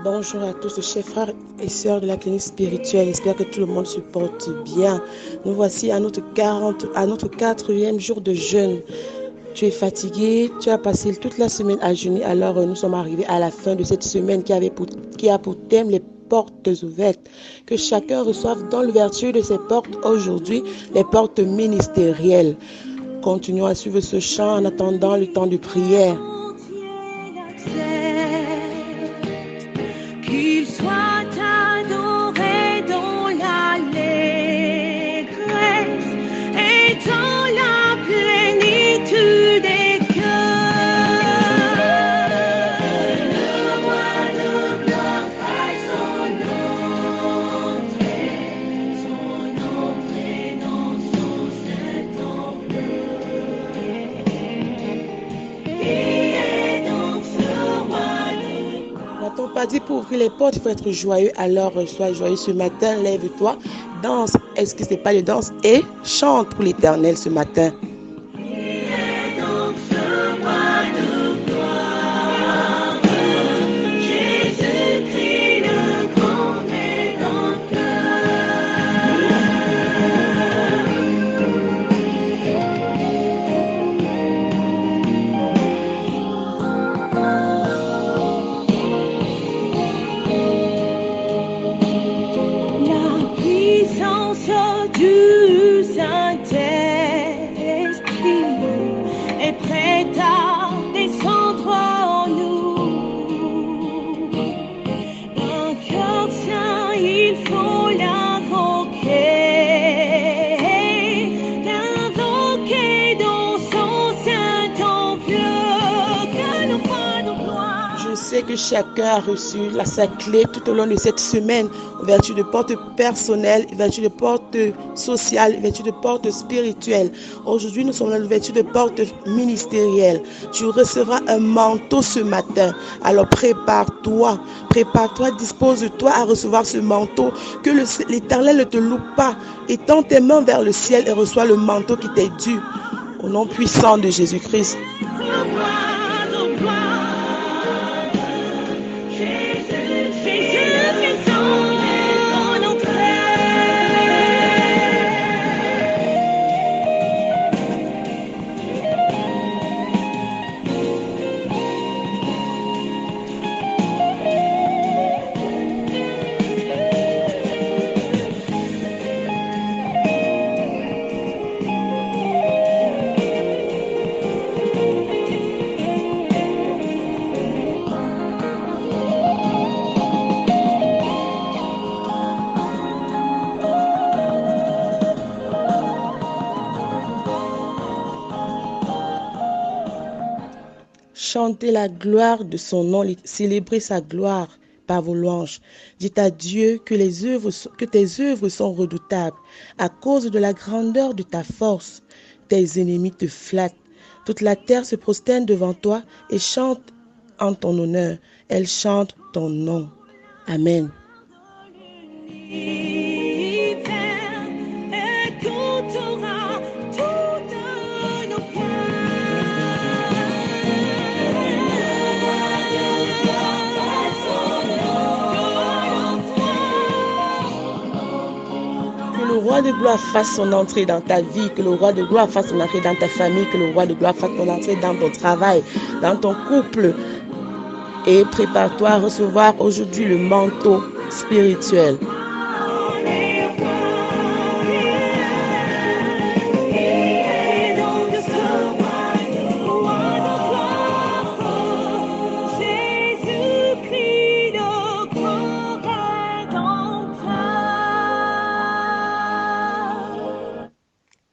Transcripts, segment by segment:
Bonjour à tous, chers frères et sœurs de la clinique spirituelle. J'espère que tout le monde se porte bien. Nous voici à notre 4e jour de jeûne. Tu es fatigué, tu as passé toute la semaine à jeûner. Alors nous sommes arrivés à la fin de cette semaine qui a pour thème les portes ouvertes. Que chacun reçoive dans l'ouverture de ses portes aujourd'hui les portes ministérielles. Continuons à suivre ce chant en attendant le temps de prière. Qu'il soit adoré dans l'allégresse et dans la plénitude des cœurs. Le roi de gloire fasse son entrée dans son saint temple. N'a-t-on pas dit pour ouvrir les portes, il faut être joyeux? Alors sois joyeux ce matin, lève-toi, danse, est-ce que c'est pas de danse? Et chante pour l'Éternel ce matin. Du Saint-Esprit est prêt à descendre en nous. Un cœur saint, il faut l'invoquer dans son saint temple. Que nos voix de gloire. Je sais que chacun a reçu sa clé tout au long de cette semaine. Ouverture de porte personnelle, ouverture de porte sociale, ouverture de porte spirituelle. Aujourd'hui, nous sommes dans l'ouverture de porte ministérielle. Tu recevras un manteau ce matin. Alors prépare-toi, dispose-toi à recevoir ce manteau. Que l'Éternel ne te loupe pas. Étends tes mains vers le ciel et reçois le manteau qui t'est dû. Au nom puissant de Jésus-Christ. Chantez la gloire de son nom, célébrez sa gloire par vos louanges. Dites à Dieu que tes œuvres sont redoutables. À cause de la grandeur de ta force, tes ennemis te flattent. Toute la terre se prosterne devant toi et chante en ton honneur. Elle chante ton nom. Amen. Que le roi de gloire fasse son entrée dans ta vie, que le roi de gloire fasse son entrée dans ta famille, que le roi de gloire fasse son entrée dans ton travail, dans ton couple. Et prépare-toi à recevoir aujourd'hui le manteau spirituel.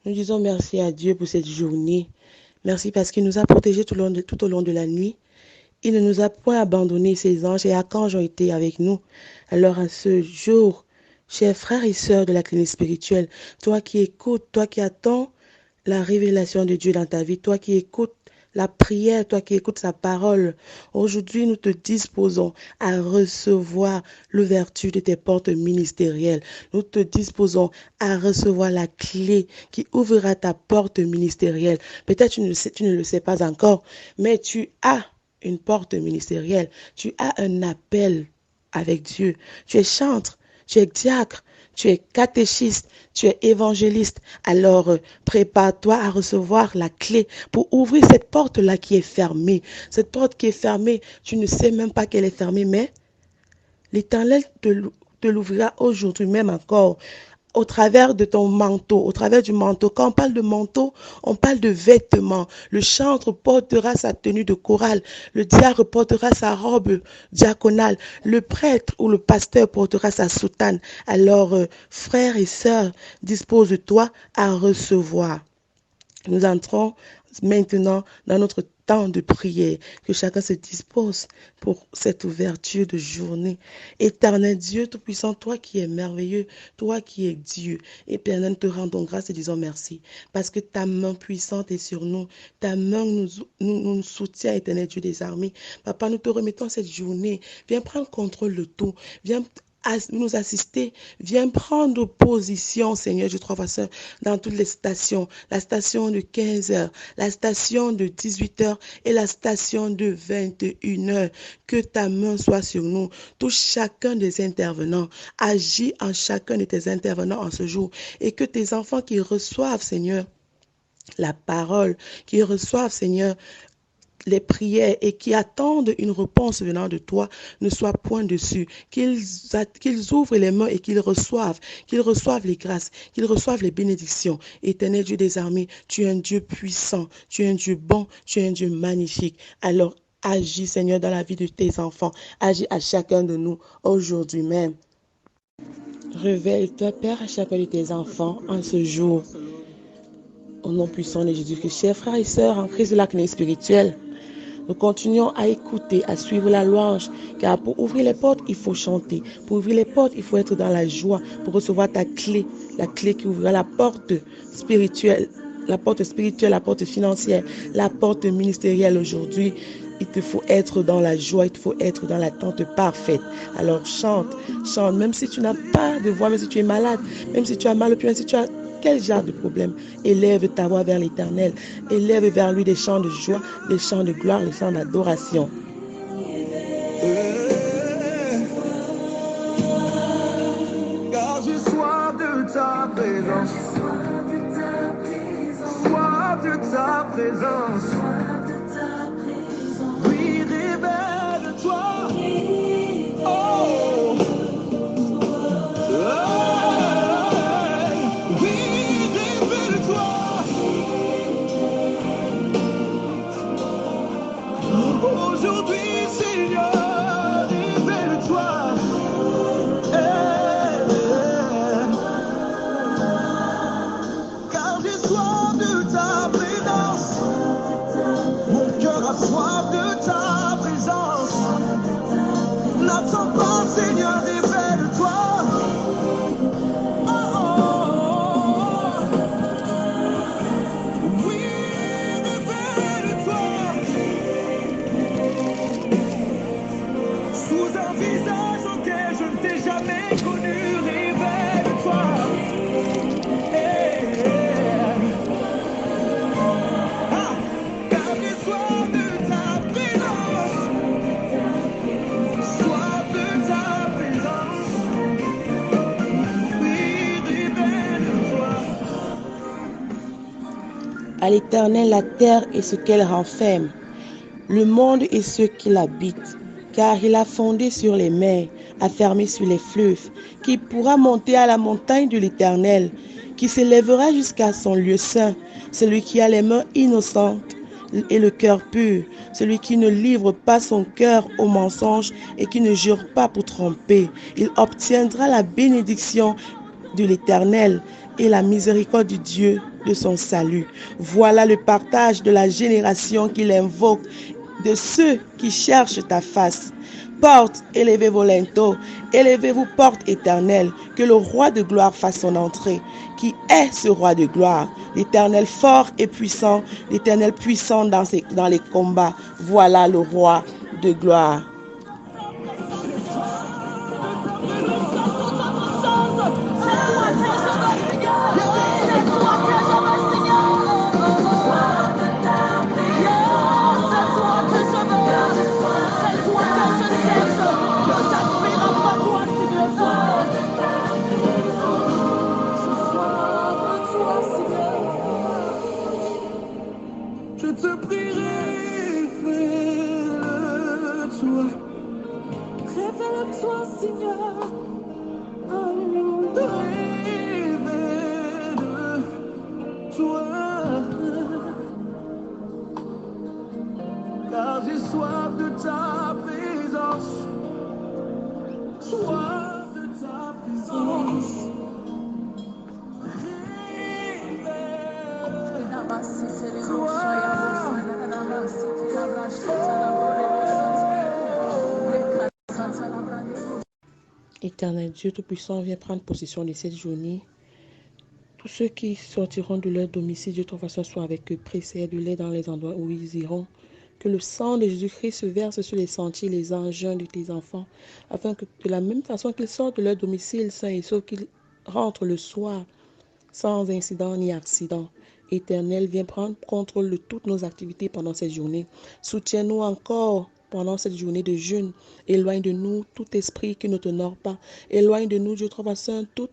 Nous disons merci à Dieu pour cette journée. Merci parce qu'il nous a protégés tout au long de la nuit. Il ne nous a point abandonné, ses anges et archanges ont été avec nous. Alors à ce jour, chers frères et sœurs de la clinique spirituelle, toi qui écoutes, toi qui attends la révélation de Dieu dans ta vie, toi qui écoutes la prière, toi qui écoutes sa parole, aujourd'hui nous te disposons à recevoir l'ouverture de tes portes ministérielles. Nous te disposons à recevoir la clé qui ouvrira ta porte ministérielle. Peut-être tu ne le sais pas encore, mais tu as une porte ministérielle. Tu as un appel avec Dieu. Tu es chantre, tu es diacre, tu es catéchiste, tu es évangéliste. Alors, prépare-toi à recevoir la clé pour ouvrir cette porte-là qui est fermée. Cette porte qui est fermée, tu ne sais même pas qu'elle est fermée, mais l'Éternel te l'ouvrira aujourd'hui même encore au travers de ton manteau, au travers du manteau. Quand on parle de manteau, on parle de vêtements. Le chantre portera sa tenue de chorale, le diacre portera sa robe diaconale, le prêtre ou le pasteur portera sa soutane. Alors, frères et sœurs, dispose-toi à recevoir. Nous entrons maintenant dans notre temps de prière, que chacun se dispose pour cette ouverture de journée. Éternel Dieu Tout-Puissant, toi qui es merveilleux, toi qui es Dieu, Éternel, nous te rendons grâce et disons merci, parce que ta main puissante est sur nous, ta main nous soutient, Éternel Dieu des armées. Papa, nous te remettons cette journée, viens prendre contrôle de tout, viens nous assister, viens prendre position, Seigneur, je crois, dans toutes les stations, la station de 15h, la station de 18h et la station de 21h. Que ta main soit sur nous, touche chacun des intervenants, agis en chacun de tes intervenants en ce jour et que tes enfants qui reçoivent, Seigneur, la parole, qui reçoivent, Seigneur, les prières et qui attendent une réponse venant de toi ne soient point dessus, qu'ils ouvrent les mains et qu'ils reçoivent les grâces, qu'ils reçoivent les bénédictions. Éternel Dieu des armées, tu es un Dieu puissant, tu es un Dieu bon, tu es un Dieu magnifique. Alors agis, Seigneur, dans la vie de tes enfants, agis à chacun de nous aujourd'hui même. Révèle-toi, Père, à chacun de tes enfants en ce jour. Au nom puissant de Jésus-Christ, chers frères et sœurs en Christ de l'acné spirituelle, nous continuons à écouter, à suivre la louange, car pour ouvrir les portes, il faut chanter. Pour ouvrir les portes, il faut être dans la joie, pour recevoir ta clé, la clé qui ouvrira la porte spirituelle, la porte financière, la porte ministérielle aujourd'hui. Il te faut être dans la joie, il te faut être dans l'attente parfaite. Alors chante, même si tu n'as pas de voix, même si tu es malade, même si tu as mal au pied, même si tu as quel genre de problème? Élève ta voix vers l'Éternel. Élève vers lui des chants de joie, des chants de gloire, des chants d'adoration. Car j'ai soif de ta présence. Soif de ta présence. Oui, révèle-toi. Oh. Aujourd'hui, Seigneur, révèle-toi. Car j'ai soif de ta présence. Mon cœur a soif de ta présence. N'attends pas, Seigneur, révèle-toi. À l'Éternel la terre et ce qu'elle renferme, le monde et ceux qui l'habitent, car il a fondé sur les mers, a fermé sur les fleuves. Qui pourra monter à la montagne de l'Éternel, qui s'élèvera jusqu'à son lieu saint, celui qui a les mains innocentes et le cœur pur, celui qui ne livre pas son cœur au mensonge et qui ne jure pas pour tromper. Il obtiendra la bénédiction de l'Éternel et la miséricorde du Dieu de son salut. Voilà le partage de la génération qu'il invoque, de ceux qui cherchent ta face. Porte, élevez-vous lento, élevez-vous porte éternelle, que le roi de gloire fasse son entrée. Qui est ce roi de gloire? L'Éternel fort et puissant, l'Éternel puissant dans les combats. Voilà le roi de gloire. toi, Seigneur. Alléluia. Rêver de toi. Car j'ai soif de ta présence. Soif de ta présence. Éternel Dieu Tout-Puissant, viens prendre possession de cette journée. Tous ceux qui sortiront de leur domicile, de toute façon, soient avec eux, précède-les dans les endroits où ils iront. Que le sang de Jésus-Christ se verse sur les sentiers, les engins de tes enfants, afin que de la même façon qu'ils sortent de leur domicile sains et saufs, qu'ils rentrent le soir sans incident ni accident. Éternel, viens prendre contrôle de toutes nos activités pendant cette journée. Soutiens-nous encore pendant cette journée de jeûne. Éloigne de nous tout esprit qui ne t'honore pas. Éloigne de nous, Dieu Très Saint, toute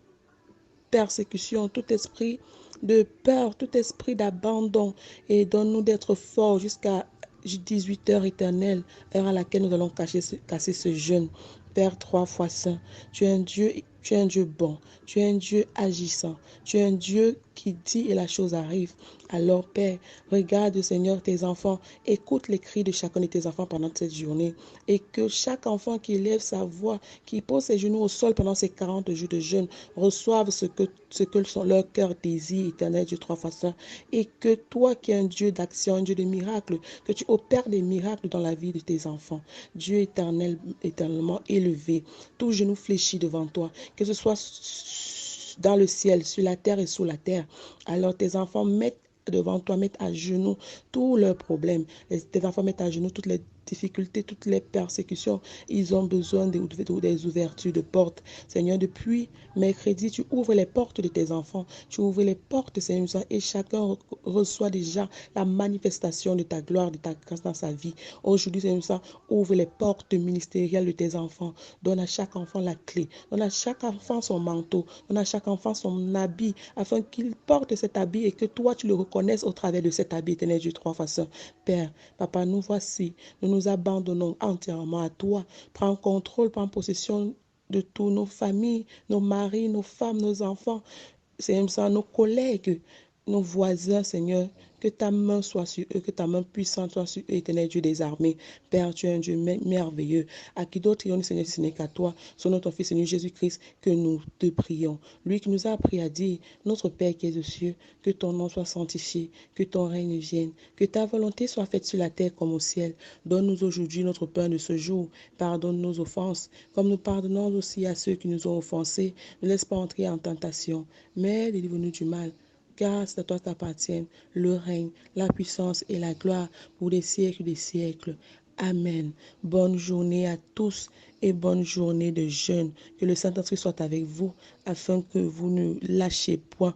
persécution, tout esprit de peur, tout esprit d'abandon. Et donne-nous d'être forts jusqu'à 18 heures éternelle, heure à laquelle nous allons casser ce jeûne. Père 3 fois saint, tu es un Dieu bon, tu es un Dieu agissant, tu es un Dieu qui dit et la chose arrive. Alors Père, regarde Seigneur tes enfants, écoute les cris de chacun de tes enfants pendant cette journée et que chaque enfant qui élève sa voix, qui pose ses genoux au sol pendant ces 40 jours de jeûne, reçoive ce que leur cœur désire, éternel Dieu 3 fois saint, et que toi qui es un Dieu d'action, un Dieu de miracles, que tu opères des miracles dans la vie de tes enfants. Dieu éternel, éternellement élevé, tout genou fléchi devant toi, que ce soit dans le ciel, sur la terre et sous la terre. Alors tes enfants mettent devant toi, mettent à genoux tous leurs problèmes. Tes enfants mettent à genoux toutes les difficultés, toutes les persécutions. Ils ont besoin des ouvertures de portes. Seigneur, depuis mercredi, tu ouvres les portes de tes enfants. Tu ouvres les portes, Seigneur, et chacun reçoit déjà la manifestation de ta gloire, de ta grâce dans sa vie. Aujourd'hui, Seigneur, ouvre les portes ministérielles de tes enfants. Donne à chaque enfant la clé. Donne à chaque enfant son manteau. Donne à chaque enfant son habit, afin qu'il porte cet habit et que toi, tu le reconnaisses au travers de cet habit, éternel Dieu 3 fois saint. Père, Papa, nous voici. Nous nous abandonnons entièrement à toi. Prends contrôle, prends possession de tous nos familles, nos maris, nos femmes, nos enfants, Seigneur, nos collègues, nos voisins, Seigneur. Que ta main soit sur eux, que ta main puissante soit sur eux, éternel Dieu des armées. Père, tu es un Dieu merveilleux. À qui d'autre irons-nous, Seigneur, si ce n'est qu'à toi, sur notre Fils, Seigneur Jésus-Christ, que nous te prions. Lui qui nous a appris à dire, notre Père qui es aux cieux, que ton nom soit sanctifié, que ton règne vienne, que ta volonté soit faite sur la terre comme au ciel. Donne-nous aujourd'hui notre pain de ce jour. Pardonne nos offenses, comme nous pardonnons aussi à ceux qui nous ont offensés. Ne laisse pas entrer en tentation, mais délivre-nous du mal. Car c'est à toi qu'appartiennent le règne, la puissance et la gloire pour des siècles des siècles. Amen. Bonne journée à tous et bonne journée de jeûne. Que le Saint-Esprit soit avec vous afin que vous ne lâchiez point.